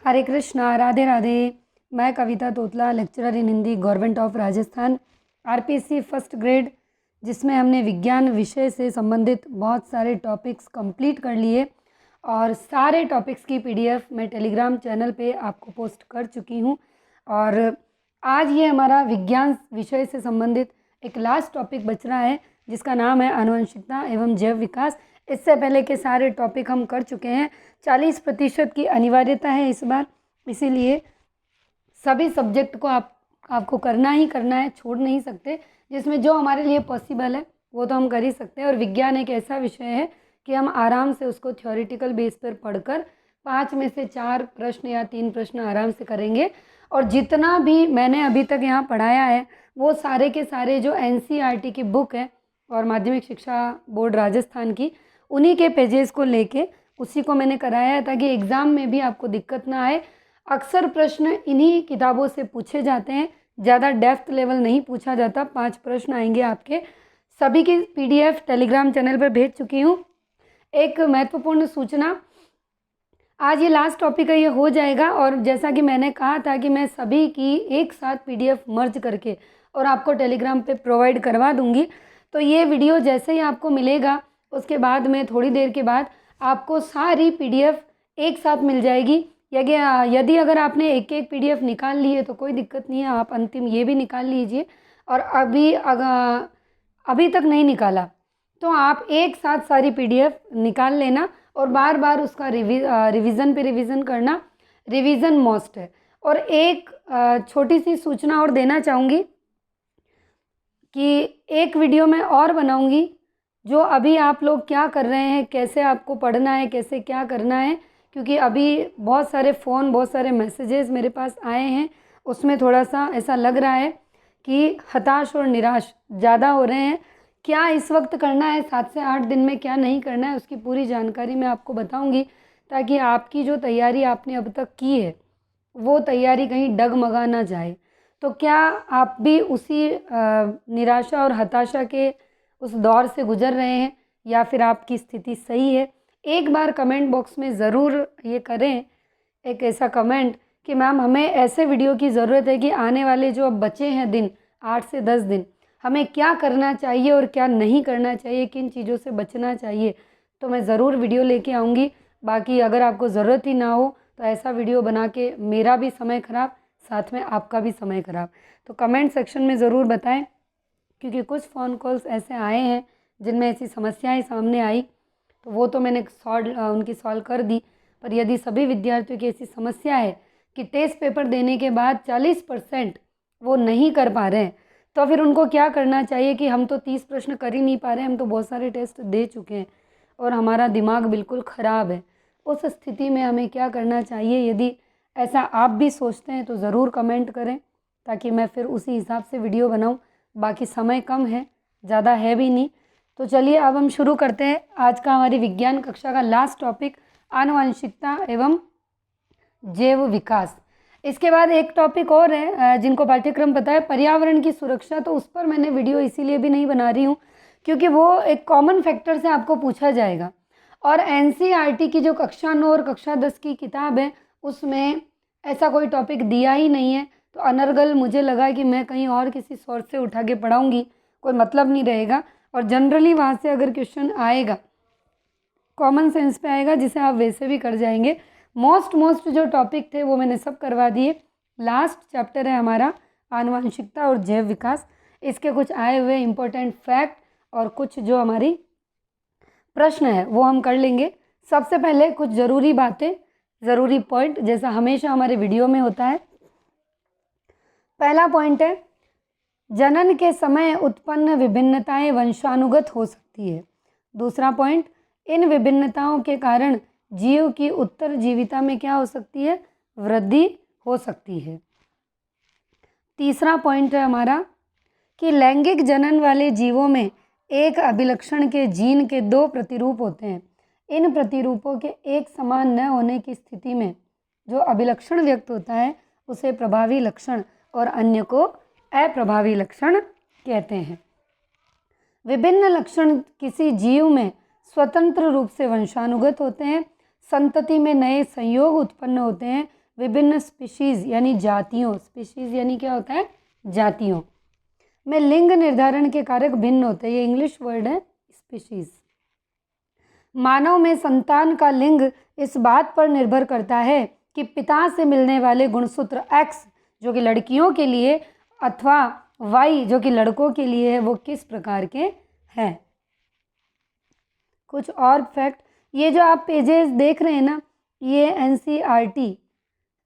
हरे कृष्णा, राधे राधे। मैं Kavita Totla, lecturer in Hindi, government of Rajasthan, RPSC first grade, जिसमें हमने विज्ञान विषय से संबंधित बहुत सारे टॉपिक्स कंप्लीट कर लिए और सारे टॉपिक्स की पीडीएफ मैं टेलीग्राम चैनल पे आपको पोस्ट कर चुकी हूँ। और आज ये हमारा विज्ञान विषय से संबंधित एक लास्ट टॉपिक बच रहा है, जिसका नाम है आनुवंशिकता एवं जैव विकास। इससे पहले के सारे टॉपिक हम कर चुके हैं। 40% की अनिवार्यता है इस बार, इसीलिए सभी सब्जेक्ट को आपको करना ही करना है, छोड़ नहीं सकते। जिसमें जो हमारे लिए पॉसिबल है वो तो हम कर ही सकते हैं। और विज्ञान एक ऐसा विषय है कि हम आराम से उसको थ्योरेटिकल बेस पर पढ़कर 5 में से 4 प्रश्न या 3 प्रश्न आराम से करेंगे। और जितना भी मैंने अभी तक यहाँ पढ़ाया है वो सारे के सारे जो एनसीईआरटी की बुक है और माध्यमिक शिक्षा बोर्ड राजस्थान की, उन्हीं के पेजेस को लेके उसी को मैंने कराया है, ताकि एग्ज़ाम में भी आपको दिक्कत ना आए। अक्सर प्रश्न इन्हीं किताबों से पूछे जाते हैं, ज़्यादा डेप्थ लेवल नहीं पूछा जाता। 5 प्रश्न आएंगे आपके। सभी की पीडीएफ टेलीग्राम चैनल पर भेज चुकी हूँ। एक महत्वपूर्ण सूचना, आज ये लास्ट टॉपिक है, ये हो जाएगा। और जैसा कि मैंने कहा था कि मैं सभी की एक साथ पीडीएफ मर्ज करके और आपको टेलीग्राम पे प्रोवाइड करवा दूंगी। तो ये वीडियो जैसे ही आपको मिलेगा उसके बाद में थोड़ी देर के बाद आपको सारी पीडीएफ एक साथ मिल जाएगी। यदि अगर आपने एक एक पीडीएफ निकाल ली है तो कोई दिक्कत नहीं है, आप अंतिम ये भी निकाल लीजिए। और अभी तक नहीं निकाला तो आप एक साथ सारी पीडीएफ निकाल लेना और बार बार उसका रिवीजन पे रिवीजन करना। रिवीजन मस्ट है। और एक छोटी सी सूचना और देना चाहूँगी कि एक वीडियो मैं और बनाऊँगी, जो अभी आप लोग क्या कर रहे हैं, कैसे आपको पढ़ना है, कैसे क्या करना है। क्योंकि अभी बहुत सारे फ़ोन, बहुत सारे मैसेजेस मेरे पास आए हैं, उसमें थोड़ा सा ऐसा लग रहा है कि हताश और निराश ज़्यादा हो रहे हैं। क्या इस वक्त करना है, 7 से 8 दिन में क्या नहीं करना है, उसकी पूरी जानकारी मैं आपको बताऊंगी, ताकि आपकी जो तैयारी आपने अब तक की है वो तैयारी कहीं डगमगा ना जाए। तो क्या आप भी उसी निराशा और हताशा के उस दौर से गुजर रहे हैं, या फिर आपकी स्थिति सही है? एक बार कमेंट बॉक्स में ज़रूर ये करें एक ऐसा कमेंट कि मैम हमें ऐसे वीडियो की ज़रूरत है कि आने वाले जो अब बचे हैं दिन, 8 से 10 दिन, हमें क्या करना चाहिए और क्या नहीं करना चाहिए, किन चीज़ों से बचना चाहिए। तो मैं ज़रूर वीडियो लेके आऊँगी। बाकी अगर आपको ज़रूरत ही ना हो तो ऐसा वीडियो बना के मेरा भी समय ख़राब, साथ में आपका भी समय ख़राब। तो कमेंट सेक्शन में ज़रूर बताएं, क्योंकि कुछ फ़ोन कॉल्स ऐसे आए हैं जिनमें ऐसी समस्याएं सामने आई, तो वो तो मैंने उनकी सॉल्व कर दी। पर यदि सभी विद्यार्थियों की ऐसी समस्या है कि टेस्ट पेपर देने के बाद 40% वो नहीं कर पा रहे हैं, तो फिर उनको क्या करना चाहिए कि हम तो 30 प्रश्न कर ही नहीं पा रहे हैं, हम तो बहुत सारे टेस्ट दे चुके हैं और हमारा दिमाग बिल्कुल ख़राब है। उस स्थिति में हमें क्या करना चाहिए? यदि ऐसा आप भी सोचते हैं तो ज़रूर कमेंट करें, ताकि मैं फिर उसी हिसाब से वीडियो बनाऊं। बाकी समय कम है, ज़्यादा है भी नहीं। तो चलिए अब हम शुरू करते हैं आज का हमारी विज्ञान कक्षा का लास्ट टॉपिक, आनुवंशिकता एवं जैव विकास। इसके बाद एक टॉपिक और है जिनको पाठ्यक्रम पता है, पर्यावरण की सुरक्षा। तो उस पर मैंने वीडियो इसीलिए भी नहीं बना रही हूँ क्योंकि वो एक कॉमन फैक्टर से आपको पूछा जाएगा। और एनसीईआरटी की जो कक्षा 9 और कक्षा 10 की किताब है उसमें ऐसा कोई टॉपिक दिया ही नहीं है। तो अनर्गल मुझे लगा कि मैं कहीं और किसी सोर्स से उठा के पढ़ाऊँगी, कोई मतलब नहीं रहेगा। और जनरली वहाँ से अगर क्वेश्चन आएगा कॉमन सेंस पे आएगा, जिसे आप वैसे भी कर जाएंगे। मोस्ट जो टॉपिक थे वो मैंने सब करवा दिए। लास्ट चैप्टर है हमारा आनुवंशिकता और जैव विकास। इसके कुछ आए हुए इम्पोर्टेंट फैक्ट और कुछ जो हमारी प्रश्न है वो हम कर लेंगे। सबसे पहले कुछ ज़रूरी बातें, ज़रूरी पॉइंट, जैसा हमेशा हमारे वीडियो में होता है। पहला पॉइंट है, जनन के समय उत्पन्न विभिन्नताएं वंशानुगत हो सकती है। दूसरा पॉइंट, इन विभिन्नताओं के कारण जीव की उत्तरजीविता में क्या हो सकती है? वृद्धि हो सकती है। तीसरा पॉइंट है हमारा कि लैंगिक जनन वाले जीवों में एक अभिलक्षण के जीन के 2 प्रतिरूप होते हैं। इन प्रतिरूपों के एक समान न होने की स्थिति में जो अभिलक्षण व्यक्त होता है उसे प्रभावी लक्षण और अन्य को अप्रभावी लक्षण कहते हैं। विभिन्न लक्षण किसी जीव में स्वतंत्र रूप से वंशानुगत होते हैं, संतति में नए संयोग उत्पन्न होते हैं, विभिन्न स्पीशीज़ यानी जातियों, स्पीशीज़ यानी क्या होता है, जातियों में लिंग निर्धारण के कारक भिन्न होते हैं। ये इंग्लिश वर्ड है स्पीशीज़। मानव में संतान का लिंग इस बात पर निर्भर करता है कि पिता से मिलने वाले गुणसूत्र X जो कि लड़कियों के लिए अथवा Y जो कि लड़कों के लिए है वो किस प्रकार के हैं। कुछ और फैक्ट, ये जो आप पेजेस देख रहे हैं ना, ये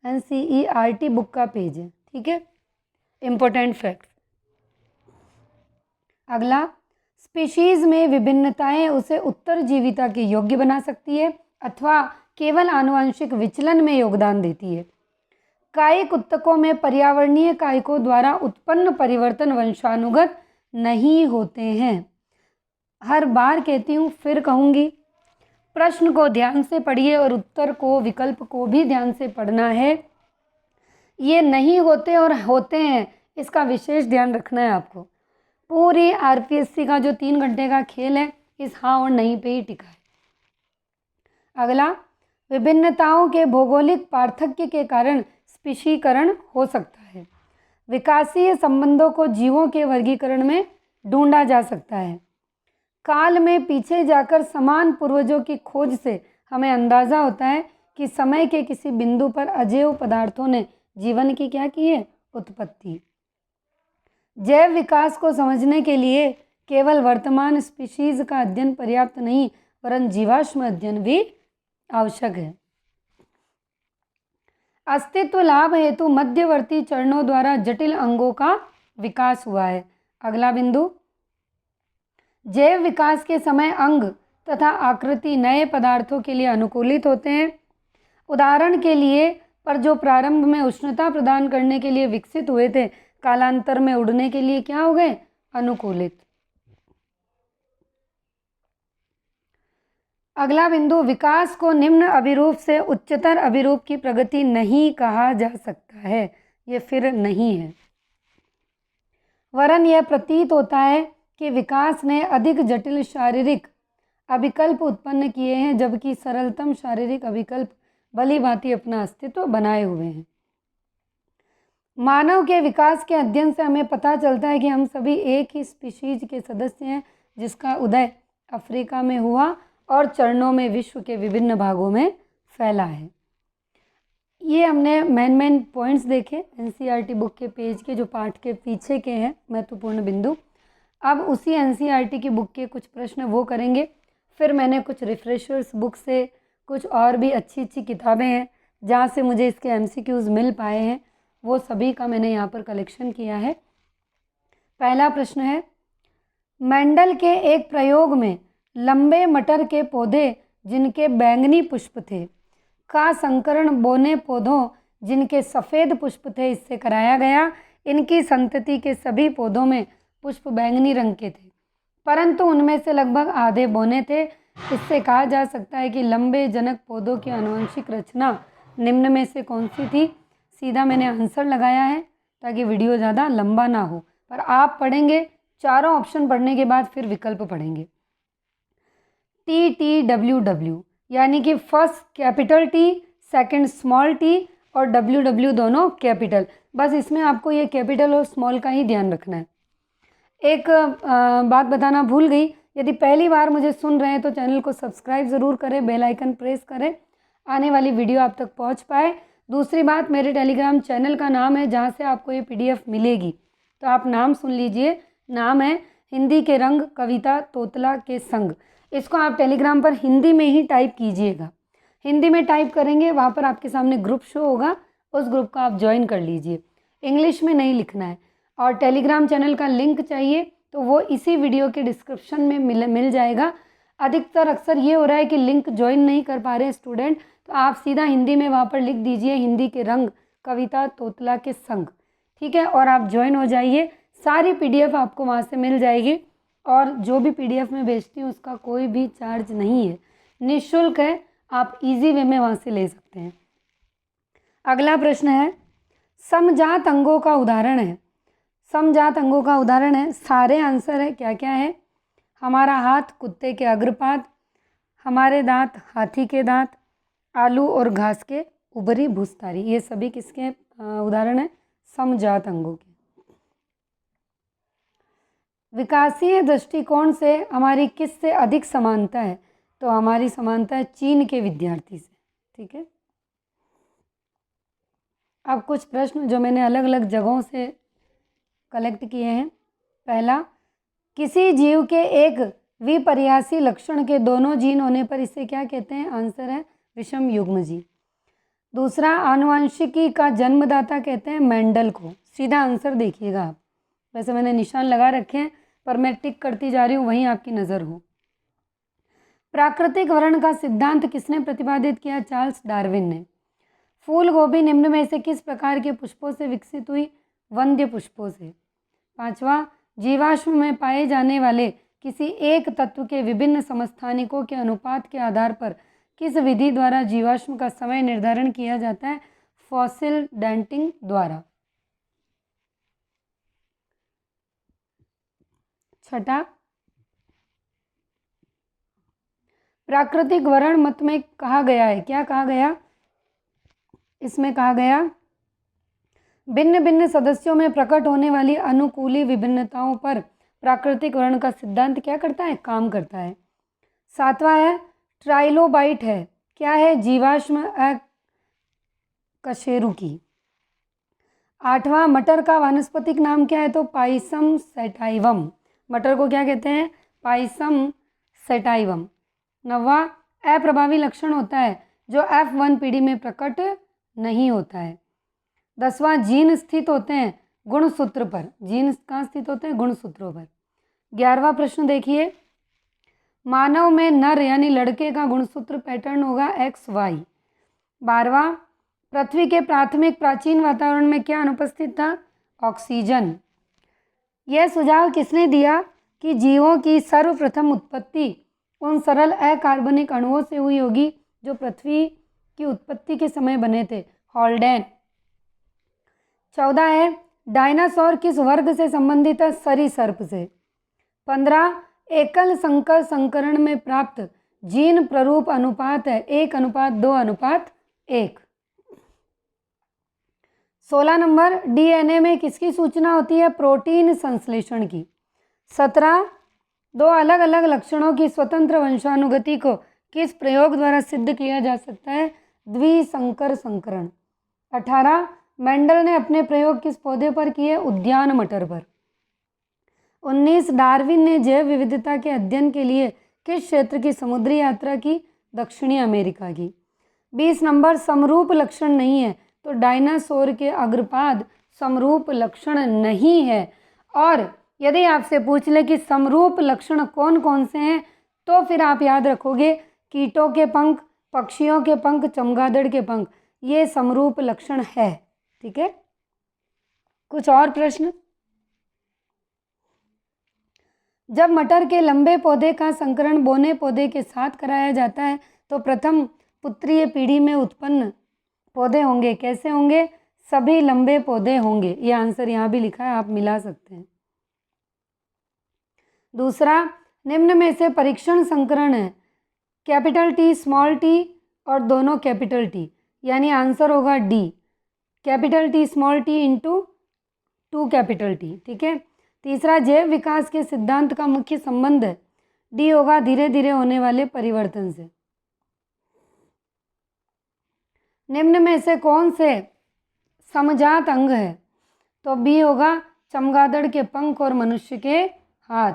NCERT बुक का पेज है, ठीक है। Important fact. अगला, स्पीशीज में विभिन्नताएं उसे उत्तरजीविता के योग्य बना सकती है अथवा केवल आनुवंशिक विचलन में योगदान देती है। कायिक उत्तकों में पर्यावरणीय कायिकों द्वारा उत्पन्न परिवर्तन वंशानुगत नहीं होते हैं। हर बार कहती हूँ, फिर कहूँगी, प्रश्न को ध्यान से पढ़िए और उत्तर को, विकल्प को भी ध्यान से पढ़ना है। ये नहीं होते और होते हैं, इसका विशेष ध्यान रखना है आपको। पूरी RPSC का जो 3 घंटे का खेल है इस हाँ और नहीं पे ही टिका है। अगला, विभिन्नताओं के भौगोलिक पार्थक्य के कारण स्पीशीकरण हो सकता है। विकासीय संबंधों को जीवों के वर्गीकरण में ढूंढा जा सकता है। काल में पीछे जाकर समान पूर्वजों की खोज से हमें अंदाज़ा होता है कि समय के किसी बिंदु पर अजैव पदार्थों ने जीवन की क्या की है, उत्पत्ति। जैव विकास को समझने के लिए केवल वर्तमान स्पीशीज का अध्ययन पर्याप्त नहीं वरन जीवाश्म अध्ययन भी आवश्यक है। अस्तित्व लाभ हेतु मध्यवर्ती चरणों द्वारा जटिल अंगों का विकास हुआ है। अगला बिंदु, जैव विकास के समय अंग तथा आकृति नए पदार्थों के लिए अनुकूलित होते हैं। उदाहरण के लिए पर जो प्रारंभ में उष्णता प्रदान करने के लिए विकसित हुए थे, कालांतर में उड़ने के लिए क्या हो गए, अनुकूलित। अगला बिंदु, विकास को निम्न अभिरूप से उच्चतर अभिरूप की प्रगति नहीं कहा जा सकता है। ये फिर नहीं है, वरन यह प्रतीत होता है कि विकास ने अधिक जटिल शारीरिक अभिकल्प उत्पन्न किए हैं जबकि सरलतम शारीरिक अभिकल्प भली भांति अपना अस्तित्व बनाए हुए हैं। मानव के विकास के अध्ययन से हमें पता चलता है कि हम सभी एक ही स्पीशीज के सदस्य हैं जिसका उदय अफ्रीका में हुआ और चरणों में विश्व के विभिन्न भागों में फैला है। ये हमने मेन पॉइंट्स देखे NCERT बुक के पेज के, जो पाठ के पीछे के हैं महत्वपूर्ण बिंदु। अब उसी NCERT की बुक के कुछ प्रश्न वो करेंगे। फिर मैंने कुछ रिफ्रेशर्स बुक से, कुछ और भी अच्छी किताबें हैं जहाँ से मुझे इसके MCQs मिल पाए हैं, वो सभी का मैंने यहाँ पर कलेक्शन किया है। पहला प्रश्न है, मेंडल के एक प्रयोग में लंबे मटर के पौधे जिनके बैंगनी पुष्प थे का संकरण बोने पौधों जिनके सफ़ेद पुष्प थे इससे कराया गया। इनकी संतति के सभी पौधों में पुष्प बैंगनी रंग के थे, परंतु उनमें से लगभग आधे बोने थे। इससे कहा जा सकता है कि लंबे जनक पौधों की आनुवंशिक रचना निम्न में से कौन सी थी। सीधा मैंने आंसर लगाया है ताकि वीडियो ज़्यादा लंबा ना हो, पर आप पढ़ेंगे, चारों ऑप्शन पढ़ने के बाद फिर विकल्प पढ़ेंगे। TTWW यानी कि first capital T, second small t और WW दोनों कैपिटल। बस इसमें आपको ये कैपिटल और स्मॉल का ही ध्यान रखना है। एक बात बताना भूल गई, यदि पहली बार मुझे सुन रहे हैं तो चैनल को सब्सक्राइब ज़रूर करें, बेल आइकन प्रेस करें, आने वाली वीडियो आप तक पहुंच पाए। दूसरी बात, मेरे टेलीग्राम चैनल का नाम है जहां से आपको ये PDF मिलेगी, तो आप नाम सुन लीजिए। नाम है हिंदी के रंग कविता तोतला के संग। इसको आप टेलीग्राम पर हिंदी में ही टाइप कीजिएगा। हिंदी में टाइप करेंगे, वहाँ पर आपके सामने ग्रुप शो होगा, उस ग्रुप को आप ज्वाइन कर लीजिए। इंग्लिश में नहीं लिखना है। और टेलीग्राम चैनल का लिंक चाहिए तो वो इसी वीडियो के डिस्क्रिप्शन में मिल जाएगा। अधिकतर अक्सर ये हो रहा है कि लिंक ज्वाइन नहीं कर पा रहे स्टूडेंट, तो आप सीधा हिंदी में वहाँ पर लिख दीजिए हिंदी के रंग कविता तोतला के संग, ठीक है, और आप ज्वाइन हो जाइए। सारी PDF आपको वहाँ से मिल जाएगी और जो भी PDF में भेजती हूँ उसका कोई भी चार्ज नहीं है, निःशुल्क है, आप इजी वे में वहाँ से ले सकते हैं। अगला प्रश्न है, समजात अंगों का उदाहरण है। समजात अंगों का उदाहरण है, सारे आंसर है क्या क्या है। हमारा हाथ कुत्ते के अग्रपाद, हमारे दांत हाथी के दांत, आलू और घास के उभरी भूस्तारी, ये सभी किसके उदाहरण हैं? समजात अंगों के। विकासीय दृष्टिकोण से हमारी किससे अधिक समानता है? तो हमारी समानता है चीन के विद्यार्थी से। ठीक है, अब कुछ प्रश्न जो मैंने अलग अलग जगहों से कलेक्ट किए हैं। पहला, किसी जीव के एक विपर्यासी लक्षण के दोनों जीन होने पर इसे क्या कहते हैं? आंसर है विषम युग्म जीव। दूसरा, आनुवंशिकी का जन्मदाता कहते हैं मेंडल को। सीधा आंसर देखिएगा आप, वैसे मैंने निशान लगा रखे हैं पर मैं टिक करती जा रही हूँ, वहीं आपकी नज़र हो। प्राकृतिक वर्ण का सिद्धांत किसने प्रतिपादित किया? चार्ल्स डार्विन ने। फूल गोभी निम्न में से किस प्रकार के पुष्पों से विकसित हुई? वंध्य पुष्पों से। पांचवा, जीवाश्म में पाए जाने वाले किसी एक तत्व के विभिन्न समस्थानिकों के अनुपात के आधार पर किस विधि द्वारा जीवाश्म का समय निर्धारण किया जाता है? फॉसिल डेंटिंग द्वारा। छठा, प्राकृतिक वर्ण मत में कहा गया है, क्या कहा गया? इसमें कहा गया भिन्न भिन्न सदस्यों में प्रकट होने वाली अनुकूली विभिन्नताओं पर प्राकृतिक वर्ण का सिद्धांत क्या करता है? काम करता है। सातवां है ट्राइलोबाइट है, क्या है? जीवाश्म अकशेरुकी। आठवां, मटर का वानस्पतिक नाम क्या है? तो पाइसम सेटाइवम। मटर को क्या कहते हैं? Pisum sativum. नौवां, अप्रभावी लक्षण होता है जो F1 पीढ़ी में प्रकट नहीं होता है। 10वां, जीन स्थित होते हैं गुणसूत्र पर। जीन कहाँ स्थित होते हैं? गुणसूत्रों पर। 11वां प्रश्न देखिए, मानव में नर यानी लड़के का गुणसूत्र पैटर्न होगा XY। 12वां, पृथ्वी के प्राथमिक प्राचीन वातावरण में क्या अनुपस्थित था? ऑक्सीजन। यह सुझाव किसने दिया कि जीवों की सर्वप्रथम उत्पत्ति उन सरल अकार्बनिक अणुओं से हुई होगी जो पृथ्वी की उत्पत्ति के समय बने थे? हॉल्डेन। 14 है डायनासोर किस वर्ग से संबंधित है? सरीसर्प से। 15, एकल संकर संकरण में प्राप्त जीन प्ररूप अनुपात है 1:2:1। 16 नंबर, डीएनए में किसकी सूचना होती है? प्रोटीन संश्लेषण की। 17, दो अलग अलग लक्षणों की स्वतंत्र वंशानुगति को किस प्रयोग द्वारा सिद्ध किया जा सकता है? द्विसंकर संकरण। 18, मेंडल ने अपने प्रयोग किस पौधे पर किए? उद्यान मटर पर। 19, डार्विन ने जैव विविधता के अध्ययन के लिए किस क्षेत्र की समुद्री यात्रा की? दक्षिणी अमेरिका की। 20 नंबर, समरूप लक्षण नहीं है तो डायनासोर के अग्रपाद समरूप लक्षण नहीं है। और यदि आपसे पूछ ले कि समरूप लक्षण कौन कौन से हैं तो फिर आप याद रखोगे कीटों के पंख, पक्षियों के पंख, चमगादड़ के पंख, ये समरूप लक्षण है। ठीक है, कुछ और प्रश्न? जब मटर के लंबे पौधे का संकरण बोने पौधे के साथ कराया जाता है तो प्रथम पुत्रीय पीढ़ी में उत्पन्न पौधे होंगे, कैसे होंगे? सभी लंबे पौधे होंगे। ये आंसर यहाँ भी लिखा है, आप मिला सकते हैं। दूसरा, निम्न में से परीक्षण संकरण है कैपिटल टी, स्मॉल टी और दोनों कैपिटल टी, यानी आंसर होगा D, capital T small T into 2 capital T. ठीक है। तीसरा, जैव विकास के सिद्धांत का मुख्य संबंध है, डी होगा धीरे धीरे होने वाले परिवर्तन से। निम्न में से कौन से समजात अंग है? तो बी होगा चमगादड़ के पंख और मनुष्य के हाथ।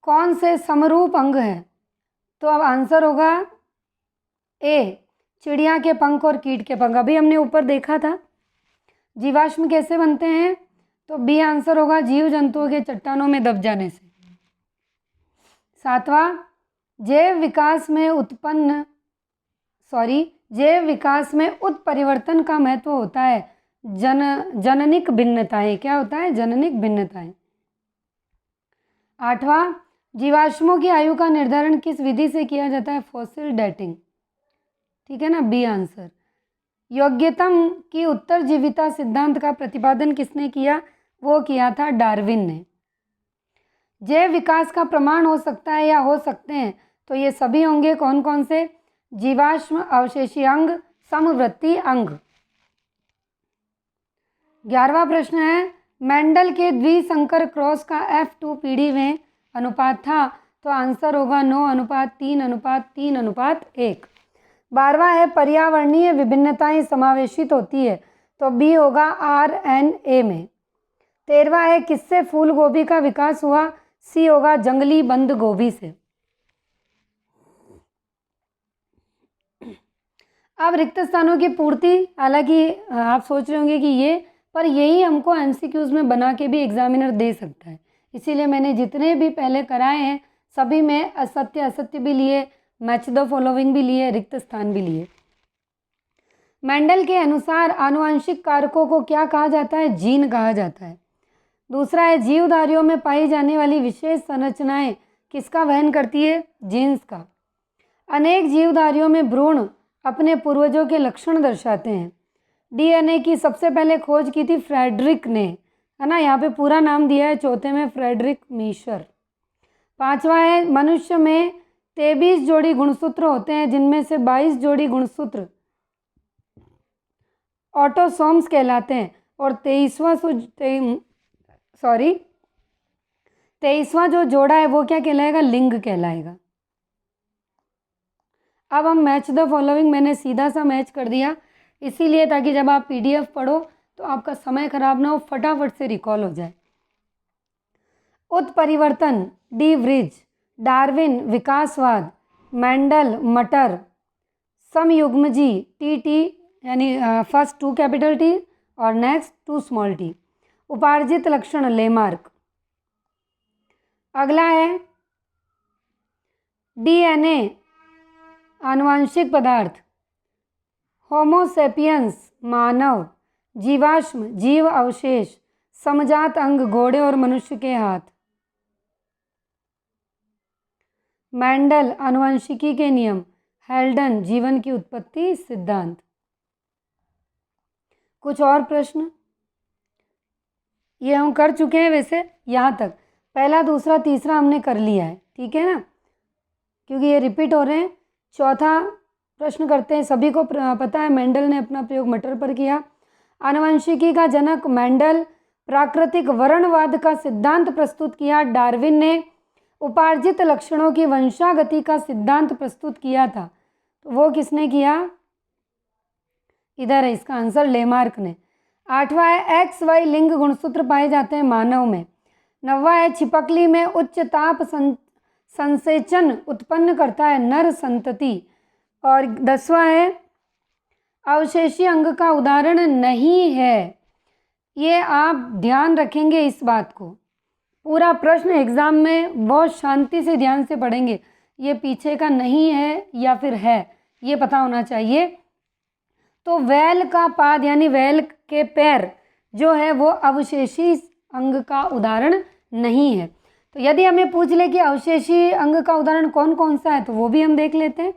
कौन से समरूप अंग है? तो अब आंसर होगा ए, चिड़िया के पंख और कीट के पंख। अभी हमने ऊपर देखा था जीवाश्म कैसे बनते हैं, तो बी आंसर होगा जीव जंतुओं के चट्टानों में दब जाने से। सातवां, जैव विकास में उत्परिवर्तन का महत्व होता है जननिक भिन्नताएं। क्या होता है? जननिक भिन्नताएं। आठवां, जीवाश्मों की आयु का निर्धारण किस विधि से किया जाता है? Fossil dating. ठीक है ना, बी आंसर। योग्यतम की उत्तरजीविता सिद्धांत का प्रतिपादन किसने किया? वो किया था डार्विन ने। जैव विकास का प्रमाण हो सकता है या हो सकते हैं तो ये सभी होंगे कौन कौन से? जीवाश्म, अवशेषी अंग, समवृत्ति अंग। 11वां प्रश्न है, मेंडल के द्विसंकर क्रॉस का F2 पीढ़ी में अनुपात था, तो आंसर होगा 9:3:3:1। 12वां है, पर्यावरणीय विभिन्नताएं समावेशित होती है, तो बी होगा RNA में। 13वां है, किससे फूल गोभी का विकास हुआ? सी होगा जंगली बंद गोभी से। अब रिक्त स्थानों की पूर्ति, हालांकि आप सोच रहे होंगे कि यही हमको एमसीक्यूज में बना के भी एग्जामिनर दे सकता है, इसीलिए मैंने जितने भी पहले कराए हैं सभी में असत्य असत्य भी लिए, मैच द फॉलोइंग भी लिए, रिक्त स्थान भी लिए। मेंडल के अनुसार आनुवंशिक कारकों को क्या कहा जाता है? जीन कहा जाता है। दूसरा है, जीवधारियों में पाई जाने वाली विशेष संरचनाएं किसका वहन करती है? जीन्स का। अनेक जीवधारियों में भ्रूण अपने पूर्वजों के लक्षण दर्शाते हैं। डीएनए की सबसे पहले खोज की थी फ्रेडरिक ने, है ना, यहाँ पे पूरा नाम दिया है, चौथे में फ्रेडरिक मीशर। 5वां है, मनुष्य में 23 जोड़ी गुणसूत्र होते हैं, जिनमें से 22 जोड़ी गुणसूत्र ऑटोसोम्स कहलाते हैं, और 23वां जो जोड़ा है वो क्या कहलाएगा? लिंग कहलाएगा। अब हम मैच द फॉलोइंग, मैंने सीधा सा मैच कर दिया, इसीलिए ताकि जब आप पीडीएफ पढ़ो तो आपका समय खराब ना हो, फटाफट से रिकॉल हो जाए। उत्परिवर्तन, डी व्रिज, डार्विन विकासवाद, मेंडल मटर, समयुग्मजी टी यानी फर्स्ट 2 कैपिटल टी और नेक्स्ट 2 स्मॉल टी, उपार्जित लक्षण लेमार्क। अगला है डीएनए आनुवांशिक पदार्थ, होमोसेपियंस मानव, जीवाश्म जीव अवशेष, समजात अंग घोड़े और मनुष्य के हाथ। मेंडल आनुवंशिकी के नियम, हेल्डन जीवन की उत्पत्ति सिद्धांत। कुछ और प्रश्न? ये हम कर चुके हैं वैसे, यहाँ तक पहला दूसरा तीसरा हमने कर लिया है, ठीक है ना, क्योंकि ये रिपीट हो रहे हैं। चौथा प्रश्न करते हैं, सभी को पता है मेंडल ने अपना प्रयोग मटर पर किया। आनुवंशिकी का जनक मेंडल, प्राकृतिक वर्णवाद का सिद्धांत प्रस्तुत किया डार्विन ने, उपार्जित लक्षणों की वंशागति का सिद्धांत प्रस्तुत किया था, तो वो किसने किया? इधर है इसका आंसर, लेमार्क ने। 8वां है, XY लिंग गुणसूत्र पाए जाते हैं मानव में। 9वां है, छिपकली में उच्च ताप संसेचन उत्पन्न करता है नर संतति। और 10वां है, अवशेषी अंग का उदाहरण नहीं है। ये आप ध्यान रखेंगे इस बात को, पूरा प्रश्न एग्जाम में बहुत शांति से ध्यान से पढ़ेंगे, ये पीछे का नहीं है या फिर है, ये पता होना चाहिए। तो वैल का पाद यानी वैल के पैर जो है वो अवशेषी अंग का उदाहरण नहीं है। तो यदि हमें पूछ ले कि अवशेषी अंग का उदाहरण कौन कौन सा है, तो वो भी हम देख लेते हैं।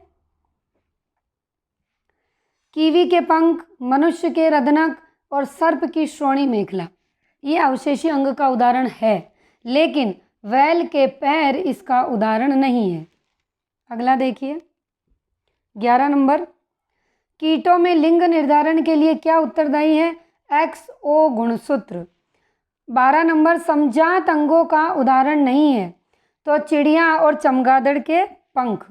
कीवी के पंख, मनुष्य के रदनक और सर्प की श्रोणी मेखला, ये अवशेषी अंग का उदाहरण है, लेकिन वैल के पैर इसका उदाहरण नहीं है। अगला देखिए 11 नंबर, कीटों में लिंग निर्धारण के लिए क्या उत्तरदायी है? XO गुणसूत्र। 12 नंबर, समजात अंगों का उदाहरण नहीं है, तो चिड़िया और चमगादड़ के पंख।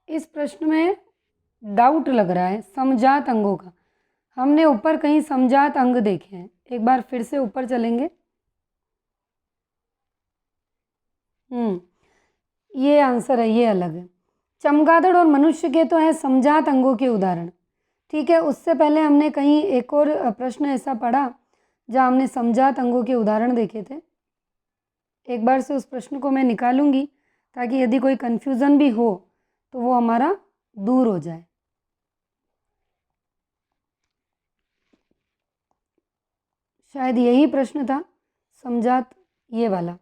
इस प्रश्न में डाउट लग रहा है समजात अंगों का, हमने ऊपर कहीं समजात अंग देखे हैं, एक बार फिर से ऊपर चलेंगे। ये आंसर है, ये अलग है। चमगादड़ और मनुष्य के तो है समजात अंगों के उदाहरण, ठीक है। उससे पहले हमने कहीं एक और प्रश्न ऐसा पढ़ा जहाँ हमने समजात अंगों के उदाहरण देखे थे। एक बार से उस प्रश्न को मैं निकालूंगी ताकि यदि कोई कन्फ्यूज़न भी हो तो वो हमारा दूर हो जाए। शायद यही प्रश्न था समजात, ये वाला।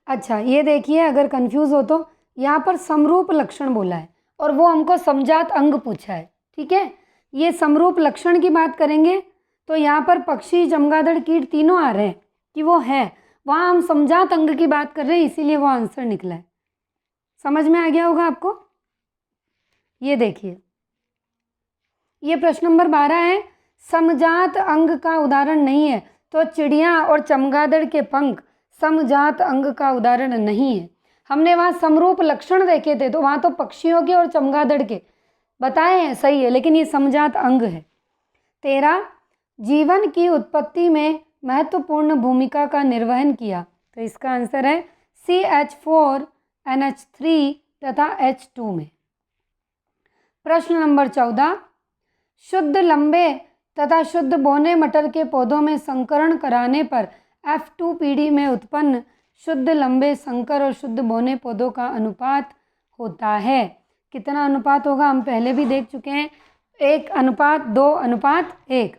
अच्छा ये देखिए, अगर कंफ्यूज हो तो यहाँ पर समरूप लक्षण बोला है और वो हमको समजात अंग पूछा है, ठीक है। ये समरूप लक्षण की बात करेंगे तो यहाँ पर पक्षी, चमगादड़, कीट तीनों आ रहे हैं, कि वो है, वहाँ हम समझात अंग की बात कर रहे हैं, इसीलिए वो आंसर निकला है। समझ में आ गया होगा आपको। ये देखिए, ये प्रश्न नंबर 12 है। समजात अंग का उदाहरण नहीं है, तो चिड़िया और चमगादड़ के पंख समजात अंग का उदाहरण नहीं है। हमने वहाँ समरूप लक्षण देखे थे, तो वहाँ तो पक्षियों के और चमगादड़ के बताए हैं, सही है, लेकिन ये समजात अंग है। 13, जीवन की उत्पत्ति में महत्वपूर्ण भूमिका का निर्वहन किया, तो इसका आंसर है CH4, NH3 तथा H2 में। प्रश्न नंबर 14, शुद्ध लंबे तथा शुद्ध बौने मटर के पौधों में संकरण कराने पर F2 पीढ़ी में उत्पन्न शुद्ध लंबे संकर और शुद्ध बौने पौधों का अनुपात होता है। कितना अनुपात होगा हम पहले भी देख चुके हैं, 1:2:1।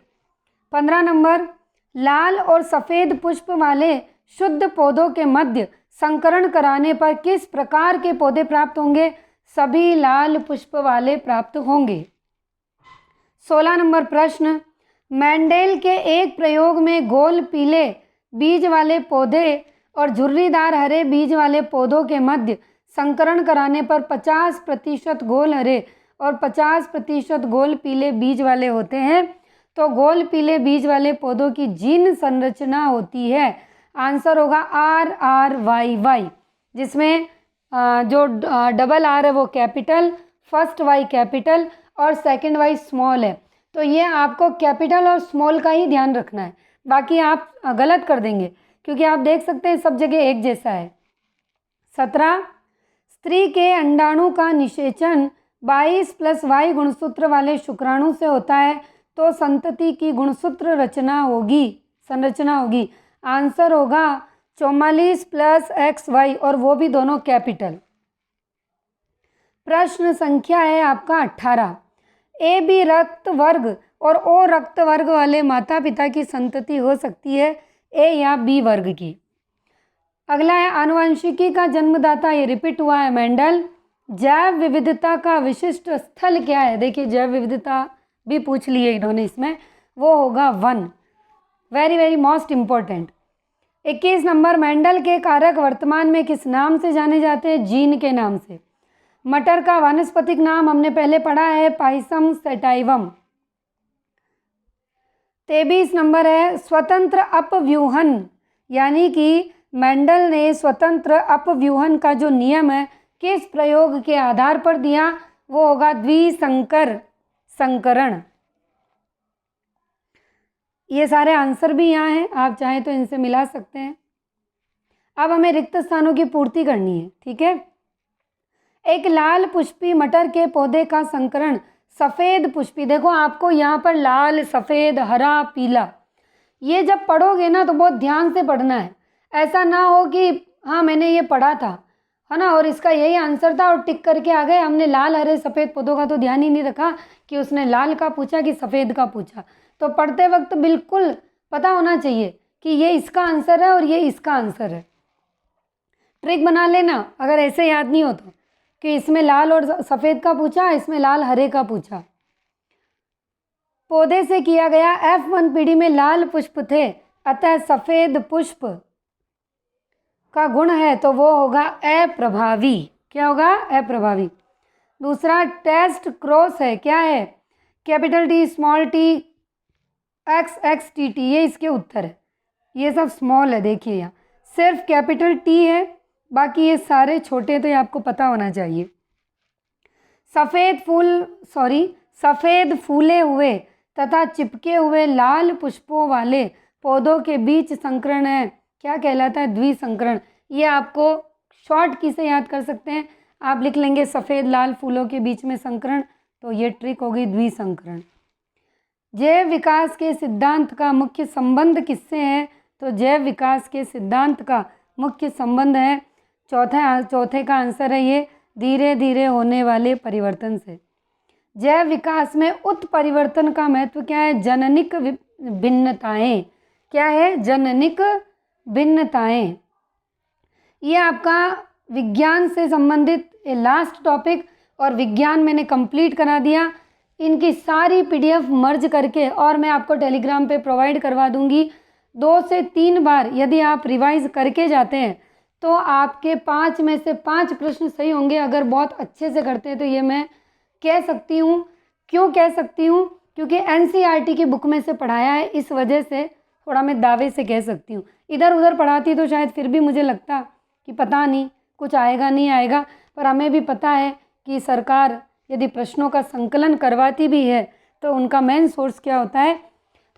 15 नंबर, लाल और सफ़ेद पुष्प वाले शुद्ध पौधों के मध्य संकरण कराने पर किस प्रकार के पौधे प्राप्त होंगे? सभी लाल पुष्प वाले प्राप्त होंगे। 16 नंबर प्रश्न, मेंडेल के एक प्रयोग में गोल पीले बीज वाले पौधे और झुर्रीदार हरे बीज वाले पौधों के मध्य संकरण कराने पर 50% गोल हरे और 50% गोल पीले बीज वाले होते हैं। तो गोल पीले बीज वाले पौधों की जीन संरचना होती है, आंसर होगा RRYY, जिसमें जो डबल R है वो कैपिटल, फर्स्ट Y कैपिटल और सेकंड Y स्मॉल है। तो ये आपको कैपिटल और स्मॉल का ही ध्यान रखना है, बाकी आप गलत कर देंगे, क्योंकि आप देख सकते हैं सब जगह एक जैसा है। 17, स्त्री के अंडाणु का निषेचन 22 + Y गुणसूत्र वाले शुक्राणु से होता है, तो संतति की गुणसूत्र संरचना होगी, आंसर होगा 44 + XY, और वो भी दोनों कैपिटल। प्रश्न संख्या है आपका 18, AB रक्त वर्ग और O रक्त वर्ग वाले माता पिता की संतति हो सकती है A या B वर्ग की। अगला है आनुवंशिकी का जन्मदाता, ये रिपीट हुआ है, मेंडल। जैव विविधता का विशिष्ट स्थल क्या है? देखिए, जैव विविधता भी पूछ ली है इन्होंने इसमें, वो होगा one, very very most important. 21 number, Mendel के कारक वर्तमान में किस नाम से जाने जाते हैं? जीन के नाम से। मटर का वानस्पतिक नाम हमने पहले पढ़ा है, पाइसम सैटाइवम। 23 नंबर है, स्वतंत्र अपव्यूहन, यानी कि मेंडल ने स्वतंत्र अपव्यूहन का जो नियम है किस प्रयोग के आधार पर दिया? वो होगा द्विसंकर संकरण। ये सारे आंसर भी यहाँ हैं, आप चाहें तो इनसे मिला सकते हैं। अब हमें रिक्त स्थानों की पूर्ति करनी है, ठीक है। एक लाल पुष्पी मटर के पौधे का संकरण सफ़ेद पुष्पी, देखो आपको यहाँ पर लाल, सफ़ेद, हरा, पीला, ये जब पढ़ोगे ना तो बहुत ध्यान से पढ़ना है। ऐसा ना हो कि हाँ मैंने ये पढ़ा था, है ना, और इसका यही आंसर था और टिक करके आ गए, हमने लाल, हरे, सफ़ेद पौधों का तो ध्यान ही नहीं रखा कि उसने लाल का पूछा कि सफ़ेद का पूछा। तो पढ़ते वक्त बिल्कुल पता होना चाहिए कि ये इसका आंसर है और ये इसका आंसर है। ट्रिक बना लेना अगर ऐसे याद नहीं हो तो, कि इसमें लाल और सफ़ेद का पूछा, इसमें लाल हरे का पूछा। पौधे से किया गया F1 पीढ़ी में लाल पुष्प थे, अतः सफ़ेद पुष्प का गुण है, तो वो होगा अप्रभावी। क्या होगा? अप्रभावी। दूसरा टेस्ट क्रॉस है, क्या है? Capital T, small t, XXTT, ये इसके उत्तर है। ये सब स्मॉल है, देखिए यहाँ सिर्फ कैपिटल T है, बाकी ये सारे छोटे, तो ये आपको पता होना चाहिए। सफ़ेद फूले हुए तथा चिपके हुए लाल पुष्पों वाले पौधों के बीच संकरण है, क्या कहलाता है? द्विसंकरण। ये आपको शॉर्ट की से याद कर सकते हैं, आप लिख लेंगे सफ़ेद लाल फूलों के बीच में संकरण, तो ये ट्रिक हो गई द्विसंकरण। जैव विकास के सिद्धांत का मुख्य संबंध किससे है? तो जैव विकास के सिद्धांत का मुख्य संबंध है, चौथे का आंसर है ये, धीरे धीरे होने वाले परिवर्तन से। जैव विकास में उत्परिवर्तन का महत्व क्या है? जननिक भिन्नताएं। क्या है? जननिक भिन्नताएं। ये आपका विज्ञान से संबंधित लास्ट टॉपिक, और विज्ञान मैंने कंप्लीट करा दिया। इनकी सारी PDF मर्ज करके और मैं आपको टेलीग्राम पे प्रोवाइड करवा दूंगी। 2 से 3 बार यदि आप रिवाइज़ करके जाते हैं तो आपके 5 में से 5 प्रश्न सही होंगे। अगर बहुत अच्छे से करते हैं तो ये मैं कह सकती हूँ। क्यों कह सकती हूँ? क्योंकि एनसीईआरटी की बुक में से पढ़ाया है, इस वजह से थोड़ा मैं दावे से कह सकती हूँ। इधर उधर पढ़ाती तो शायद फिर भी मुझे लगता कि पता नहीं कुछ आएगा नहीं आएगा, पर हमें भी पता है कि सरकार यदि प्रश्नों का संकलन करवाती भी है तो उनका मेन सोर्स क्या होता है।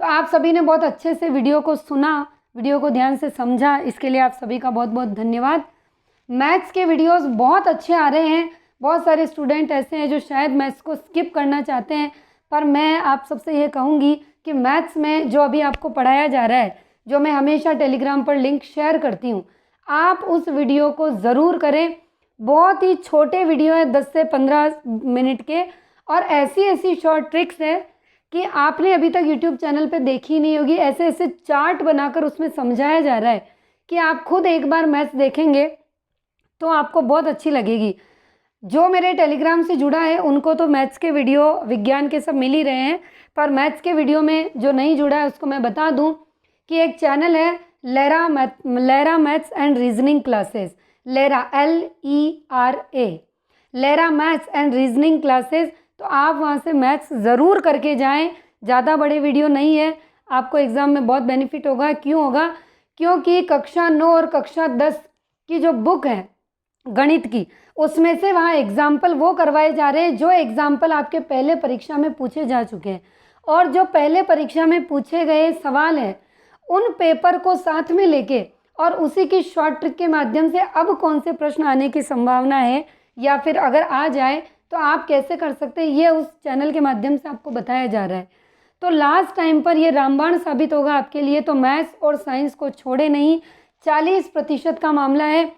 तो आप सभी ने बहुत अच्छे से वीडियो को सुना, वीडियो को ध्यान से समझा, इसके लिए आप सभी का बहुत बहुत धन्यवाद। मैथ्स के वीडियोस बहुत अच्छे आ रहे हैं। बहुत सारे स्टूडेंट ऐसे हैं जो शायद मैथ्स को स्किप करना चाहते हैं, पर मैं आप सबसे ये कहूँगी कि मैथ्स में जो अभी आपको पढ़ाया जा रहा है, जो मैं हमेशा टेलीग्राम पर लिंक शेयर करती हूँ, आप उस वीडियो को ज़रूर करें। बहुत ही छोटे वीडियो है, 10 से 15 मिनट के, और ऐसी ऐसी शॉर्ट ट्रिक्स है कि आपने अभी तक यूट्यूब चैनल पे देखी नहीं होगी। ऐसे ऐसे चार्ट बनाकर उसमें समझाया जा रहा है कि आप खुद एक बार मैथ्स देखेंगे तो आपको बहुत अच्छी लगेगी। जो मेरे टेलीग्राम से जुड़ा है उनको तो मैथ्स के वीडियो, विज्ञान के सब मिल ही रहे हैं, पर मैथ्स के वीडियो में जो नहीं जुड़ा है उसको मैं बता दूं कि एक चैनल है लेरा मैथ्स एंड रीजनिंग क्लासेस, लेरा LERA, लेरा मैथ्स एंड रीजनिंग क्लासेस। तो आप वहाँ से मैथ्स ज़रूर करके जाएं। ज़्यादा बड़े वीडियो नहीं है, आपको एग्ज़ाम में बहुत बेनिफिट होगा। क्यों होगा? क्योंकि कक्षा 9 और कक्षा 10 की जो बुक है गणित की, उसमें से वहाँ एग्जाम्पल वो करवाए जा रहे हैं जो एग्जाम्पल आपके पहले परीक्षा में पूछे जा चुके हैं। और जो पहले परीक्षा में पूछे गए सवाल हैं उन पेपर को साथ में लेके और उसी की शॉर्ट ट्रिक के माध्यम से अब कौन से प्रश्न आने की संभावना है, या फिर अगर आ जाए तो आप कैसे कर सकते हैं, ये उस चैनल के माध्यम से आपको बताया जा रहा है। तो लास्ट टाइम पर ये रामबाण साबित होगा आपके लिए। तो मैथ्स और साइंस को छोड़े नहीं, 40% का मामला है।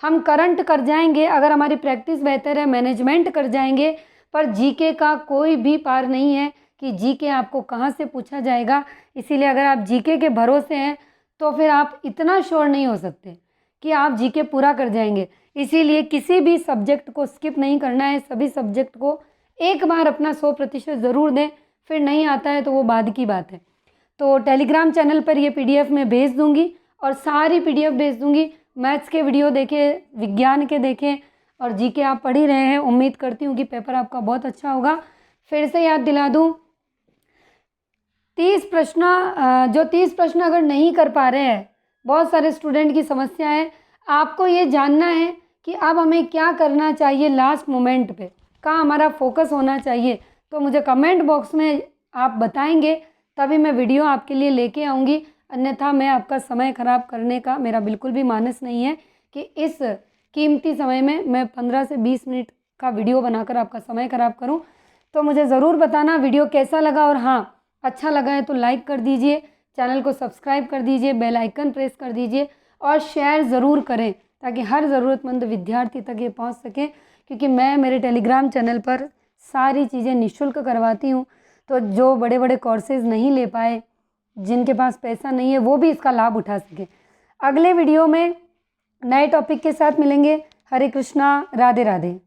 हम करंट कर जाएंगे अगर हमारी प्रैक्टिस बेहतर है, मैनेजमेंट कर जाएंगे, पर जीके का कोई भी पार नहीं है कि जीके आपको कहाँ से पूछा जाएगा। इसीलिए अगर आप जीके के भरोसे हैं तो फिर आप इतना श्योर नहीं हो सकते कि आप जीके पूरा कर जाएंगे। इसीलिए किसी भी सब्जेक्ट को स्किप नहीं करना है, सभी सब्जेक्ट को एक बार अपना 100% ज़रूर दें, फिर नहीं आता है तो वो बाद की बात है। तो टेलीग्राम चैनल पर ये PDF मैं भेज दूँगी और सारी PDF भेज दूँगी। मैथ्स के वीडियो देखें, विज्ञान के देखें, और जीके आप पढ़ ही रहे हैं। उम्मीद करती हूँ कि पेपर आपका बहुत अच्छा होगा। फिर से याद दिला दूँ, 30 प्रश्न अगर नहीं कर पा रहे हैं, बहुत सारे स्टूडेंट की समस्या है, आपको ये जानना है कि अब हमें क्या करना चाहिए, लास्ट मोमेंट पे कहाँ हमारा फोकस होना चाहिए, तो मुझे कमेंट बॉक्स में आप बताएंगे, तभी मैं वीडियो आपके लिए लेके आऊँगी। अन्यथा मैं आपका समय ख़राब करने का मेरा बिल्कुल भी मानस नहीं है कि इस कीमती समय में मैं 15 से 20 मिनट का वीडियो बनाकर आपका समय ख़राब करूं। तो मुझे ज़रूर बताना वीडियो कैसा लगा, और हाँ, अच्छा लगा है तो लाइक कर दीजिए, चैनल को सब्सक्राइब कर दीजिए, बेल आइकन प्रेस कर दीजिए और शेयर ज़रूर करें ताकि हर ज़रूरतमंद विद्यार्थी तक ये पहुँच सके। क्योंकि मैं मेरे टेलीग्राम चैनल पर सारी चीज़ें निःशुल्क करवाती हूँ, तो जो बड़े बड़े कोर्सेज़ नहीं ले पाए, जिनके पास पैसा नहीं है, वो भी इसका लाभ उठा सके। अगले वीडियो में नए टॉपिक के साथ मिलेंगे। हरे कृष्णा, राधे राधे।